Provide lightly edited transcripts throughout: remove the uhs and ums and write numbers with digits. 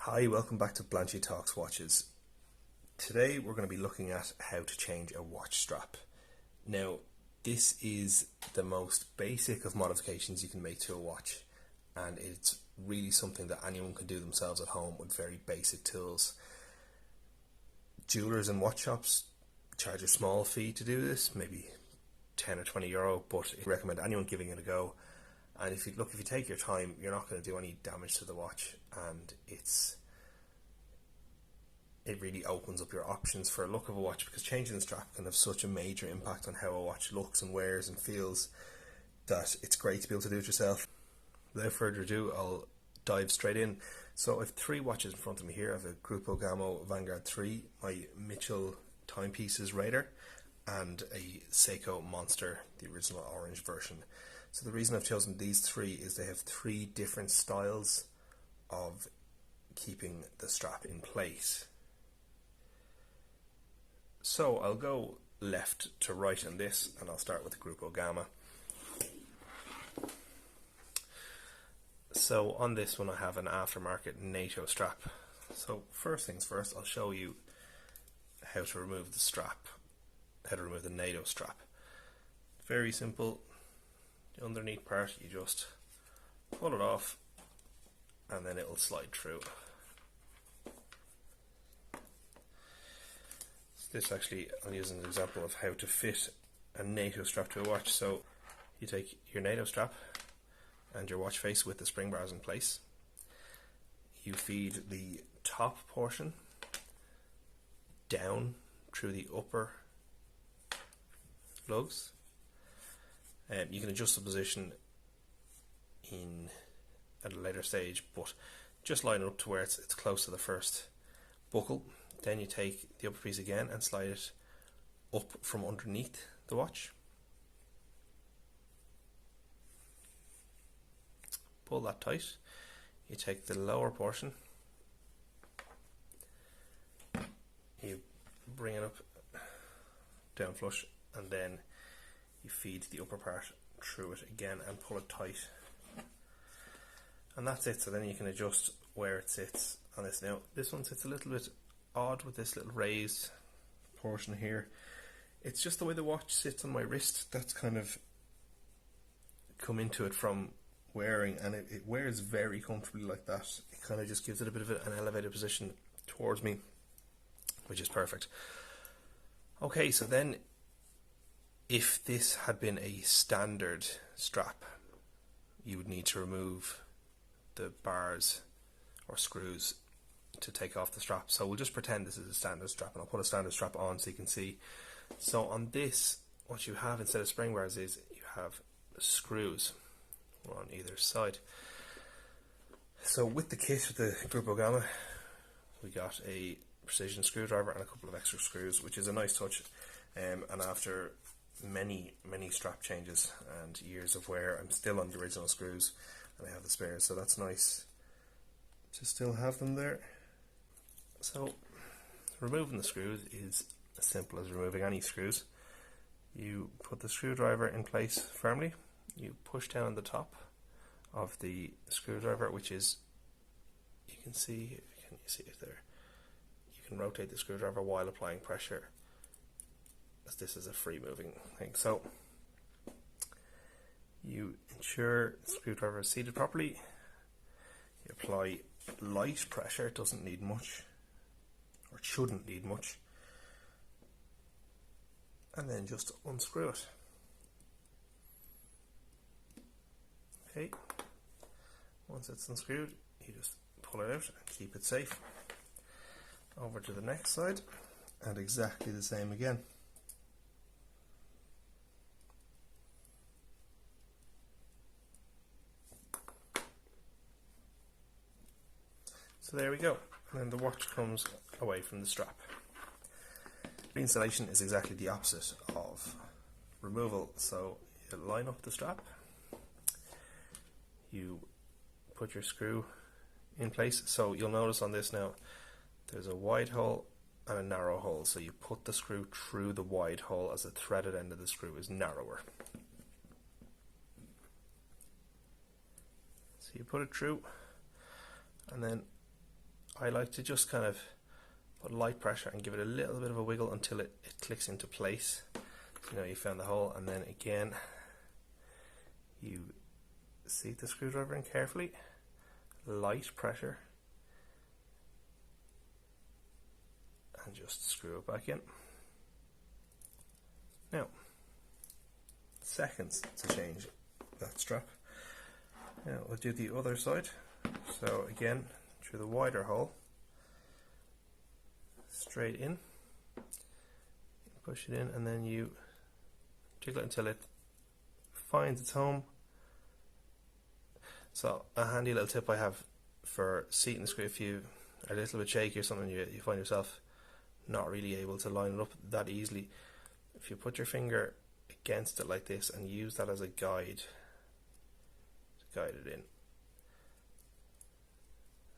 Hi, welcome back to Blanchy Talks Watches. Today we're going to be looking at how to change a watch strap. Now, this is the most basic of modifications you can make to a watch, and it's really something that anyone can do themselves at home with very basic tools. Jewelers and watch shops charge a small fee to do this, maybe 10 or 20 euro, but I recommend anyone giving it a go. And if you take your time, you're not going to do any damage to the watch, and it really opens up your options for a look of a watch, because changing the strap can have such a major impact on how a watch looks and wears and feels that it's great to be able to do it yourself. Without further ado, I'll dive straight in. So I have three watches in front of me here. I have a Grupo Gamo Vanguard 3, my Mitchell Timepieces Raider, and a Seiko Monster, the original orange version. So the reason I've chosen these three is they have three different styles of keeping the strap in place. So I'll go left to right on this, and I'll start with the Grupo Gamo. So on this one I have an aftermarket NATO strap. So first things first, I'll show you how to remove the strap, how to remove the NATO strap. Very simple. The underneath part, you just pull it off and then it'll slide through. This actually, I'll use an example of how to fit a NATO strap to a watch. So you take your NATO strap and your watch face with the spring bars in place. You feed the top portion down through the upper lugs. You can adjust the position at a later stage, but just line it up to where it's close to the first buckle. Then you take the upper piece again and slide it up from underneath the watch. Pull that tight. You take the lower portion, you bring it up down flush, and then you feed the upper part through it again and pull it tight. And that's it. So then you can adjust where it sits on this. Now this one sits a little bit odd with this little raised portion here. It's just the way the watch sits on my wrist that's kind of come into it from wearing, and it wears very comfortably like that. It kind of just gives it a bit of an elevated position towards me, which is perfect. Okay, so then if this had been a standard strap, you would need to remove the bars or screws to take off the strap. So we'll just pretend this is a standard strap, and I'll put a standard strap on so you can see. So on this, what you have instead of spring bars is you have screws on either side. So with the kit, with the Grupo Gamo, we got a precision screwdriver and a couple of extra screws, which is a nice touch. And after many strap changes and years of wear, I'm still on the original screws and I have the spares, so that's nice to still have them there. So removing the screws is as simple as removing any screws. You put the screwdriver in place firmly, you push down the top of the screwdriver, which is, you can see it there, you can rotate the screwdriver while applying pressure, as this is a free moving thing. So you ensure the screwdriver is seated properly, you apply light pressure, it doesn't need much, or it shouldn't need much, and then just unscrew it. Okay, once it's unscrewed, you just pull it out and keep it safe. Over to the next side, and exactly the same again. So there we go, and then the watch comes away from the strap. Reinstallation is exactly the opposite of removal. So you line up the strap, you put your screw in place. So you'll notice on this now, there's a wide hole and a narrow hole. So you put the screw through the wide hole as the threaded end of the screw is narrower. So you put it through, and then I like to just kind of put light pressure and give it a little bit of a wiggle until it clicks into place. So, you found the hole, and then again you seat the screwdriver in carefully, light pressure, and just screw it back in. Now, seconds to change that strap. Now we'll do the other side. So again, through the wider hole, straight in, push it in, and then you jiggle it until it finds its home. So a handy little tip I have for seating the screw, if you are a little bit shaky or something, you find yourself not really able to line it up that easily, if you put your finger against it like this and use that as a guide to guide it in,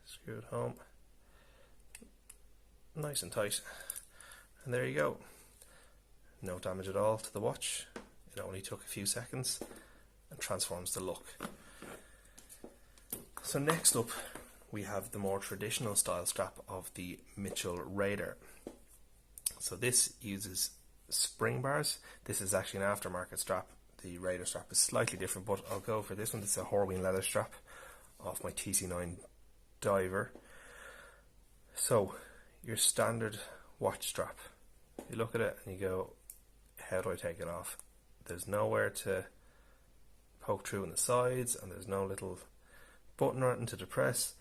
screw it home nice and tight, and there you go. No damage at all to the watch. It only took a few seconds and transforms the look. So next up we have the more traditional style strap of the Mitchell Raider. So this uses spring bars. This is actually an aftermarket strap. The Raider strap is slightly different, but I'll go for this one. This is a Horween leather strap off my TC9 diver. So your standard watch strap, you look at it and you go, how do I take it off? There's nowhere to poke through in the sides, and there's no little button or anything to depress.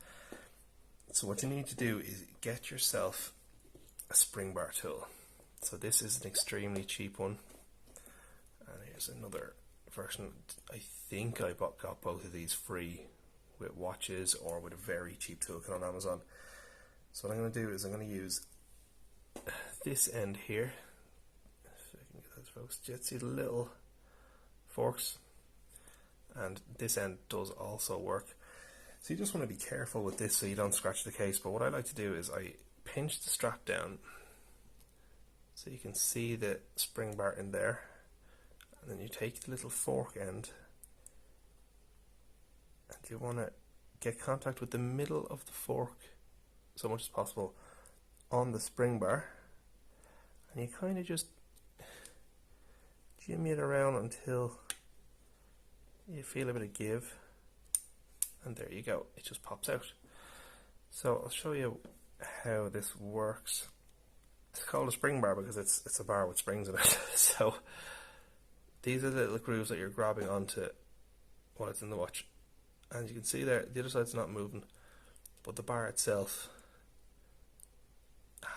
So what you need to do is get yourself a spring bar tool. So this is an extremely cheap one, and here's another version. I think I got both of these free with watches or with a very cheap toolkit on Amazon. So what I'm going to do is I'm going to use this end here. If I can get those folks, just see the little forks, and this end does also work. So you just want to be careful with this so you don't scratch the case. But what I like to do is I pinch the strap down so you can see the spring bar in there, and then you take the little fork end and you want to get contact with the middle of the fork so much as possible on the spring bar, and you kind of just jimmy it around until you feel a bit of give, and there you go, it just pops out. So I'll show you how this works. It's called a spring bar because it's a bar with springs in it. So these are the little grooves that you're grabbing onto while it's in the watch, and you can see there the other side's not moving, but the bar itself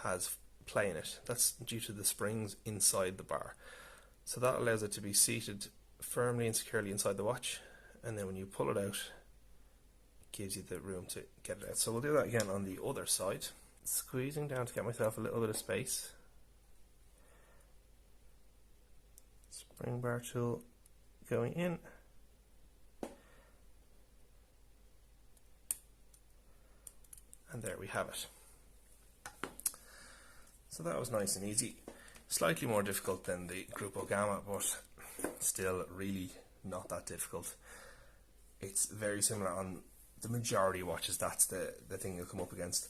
has play in it. That's due to the springs inside the bar. So that allows it to be seated firmly and securely inside the watch, and then when you pull it out, it gives you the room to get it out. So we'll do that again on the other side. Squeezing down to get myself a little bit of space. Spring bar tool going in. And there we have it. So that was nice and easy. Slightly more difficult than the Grupo Gamma, but still really not that difficult. It's very similar on the majority of watches. That's the thing you'll come up against.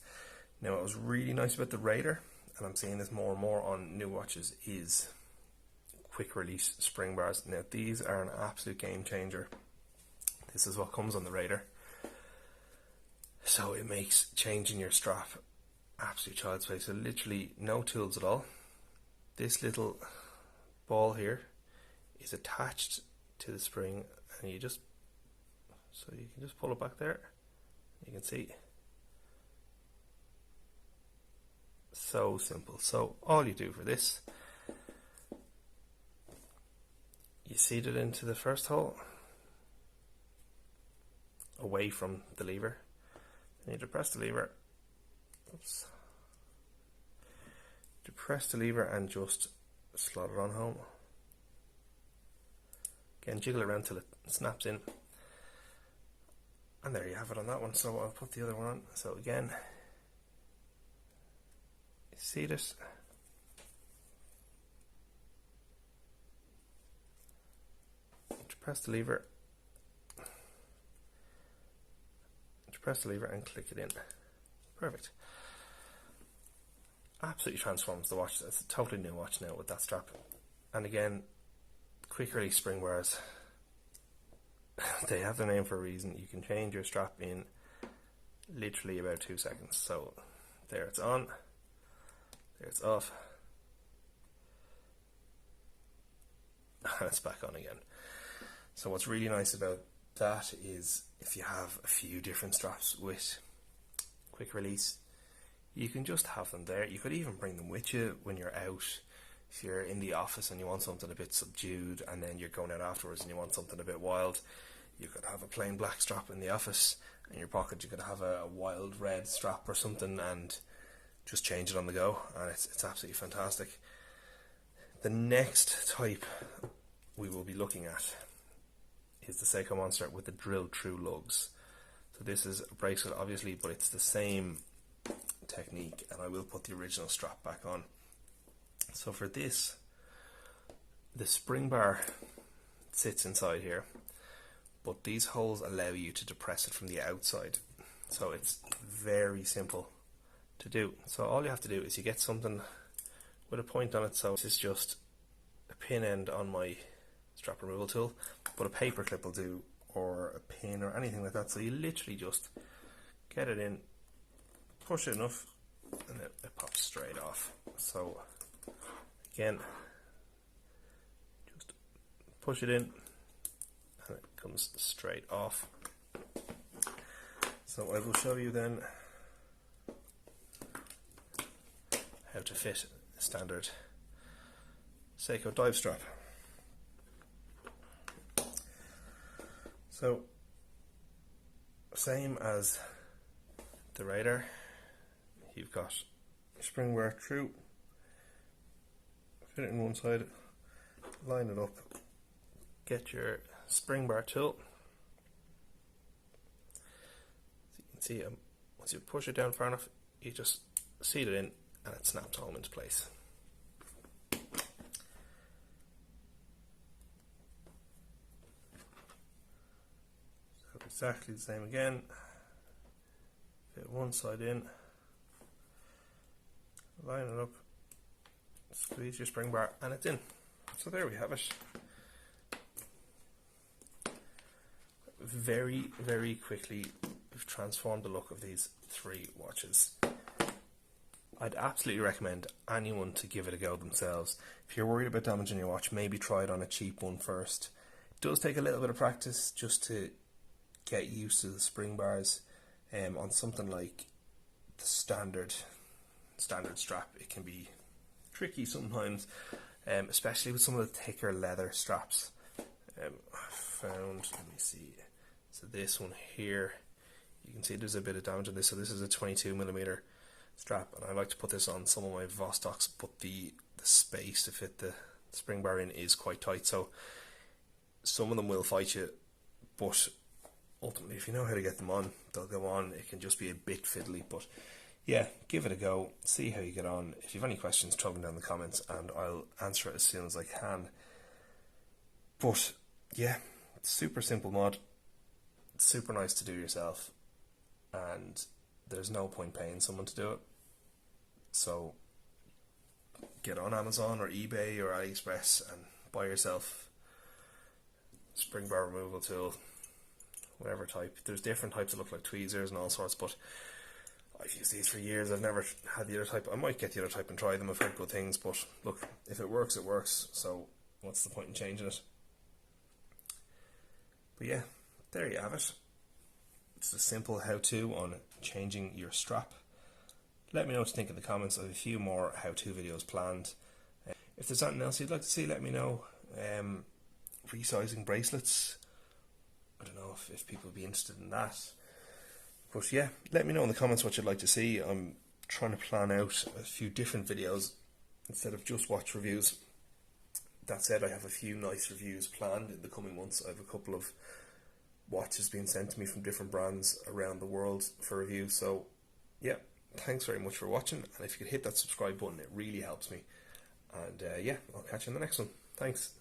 Now, what was really nice about the Raider, and I'm seeing this more and more on new watches, is quick release spring bars. Now, these are an absolute game changer. This is what comes on the Raider. So it makes changing your strap absolute child's play. So literally no tools at all. This little ball here is attached to the spring, and you can just pull it back there. You can see. So simple. So all you do for this, you seat it into the first hole away from the lever, and you depress the lever. Oops. Depress the lever and just slot it on home. Again, jiggle it around till it snaps in, and there you have it on that one. So I'll put the other one on. So again, see this? Press the lever and click it in. Perfect. Absolutely transforms the watch. It's a totally new watch now with that strap. And again, quick release spring bars, they have their name for a reason. You can change your strap in literally about 2 seconds. So there it's on, there it's off, and it's back on again. So what's really nice about that is if you have a few different straps with quick release, you can just have them there. You could even bring them with you when you're out. If you're in the office and you want something a bit subdued, and then you're going out afterwards and you want something a bit wild, you could have a plain black strap in the office. In your pocket you could have a wild red strap or something and just change it on the go, and it's absolutely fantastic. The next type we will be looking at is the Seiko Monster with the drilled through lugs. So this is a bracelet obviously, but it's the same technique, and I will put the original strap back on. So for this, the spring bar sits inside here, but these holes allow you to depress it from the outside. So it's very simple to do. So all you have to do is you get something with a point on it. So this is just a pin end on my strap removal tool, but a paper clip will do, or a pin or anything like that. So you literally just get it in, push it enough, and it pops straight off. So again, just push it in and it comes straight off. So I will show you then how to fit a standard Seiko dive strap. So same as the radar, you've got your spring bar through, fit it in one side, line it up, get your spring bar tool. So you can see once you push it down far enough, you just seat it in and it snaps home into place. So exactly the same again, fit one side in, line it up, squeeze your spring bar, and it's in. So there we have it. Very, very quickly we've transformed the look of these 3 watches. I'd absolutely recommend anyone to give it a go themselves. If you're worried about damaging your watch, maybe try it on a cheap one first. It does take a little bit of practice just to get used to the spring bars. On something like the standard strap, it can be tricky sometimes, especially with some of the thicker leather straps. I found, let me see, so this one here, you can see there's a bit of damage on this. So this is a 22mm strap, and I like to put this on some of my Vostocks, but the space to fit the spring bar in is quite tight, so some of them will fight you, but ultimately if you know how to get them on, they'll go on. It can just be a bit fiddly, but yeah, give it a go, see how you get on. If you have any questions, throw them down in the comments and I'll answer it as soon as I can. But yeah, super simple mod, super nice to do yourself, and there's no point paying someone to do it. So get on Amazon or eBay or AliExpress and buy yourself a spring bar removal tool, whatever type. There's different types that look like tweezers and all sorts, but I've used these for years. I've never had the other type. I might get the other type and try them. I've heard good things, but look, if it works, it works. So what's the point in changing it? But yeah, there you have it. It's a simple how-to on changing your strap. Let me know what you think in the comments. I have a few more how-to videos planned. If there's anything else you'd like to see, let me know. Resizing bracelets, I don't know if people would be interested in that. But yeah, let me know in the comments what you'd like to see. I'm trying to plan out a few different videos instead of just watch reviews. That said, I have a few nice reviews planned in the coming months. I have a couple of watches being sent to me from different brands around the world for review. So yeah, thanks very much for watching, and if you could hit that subscribe button, it really helps me. And yeah, I'll catch you in the next one. Thanks.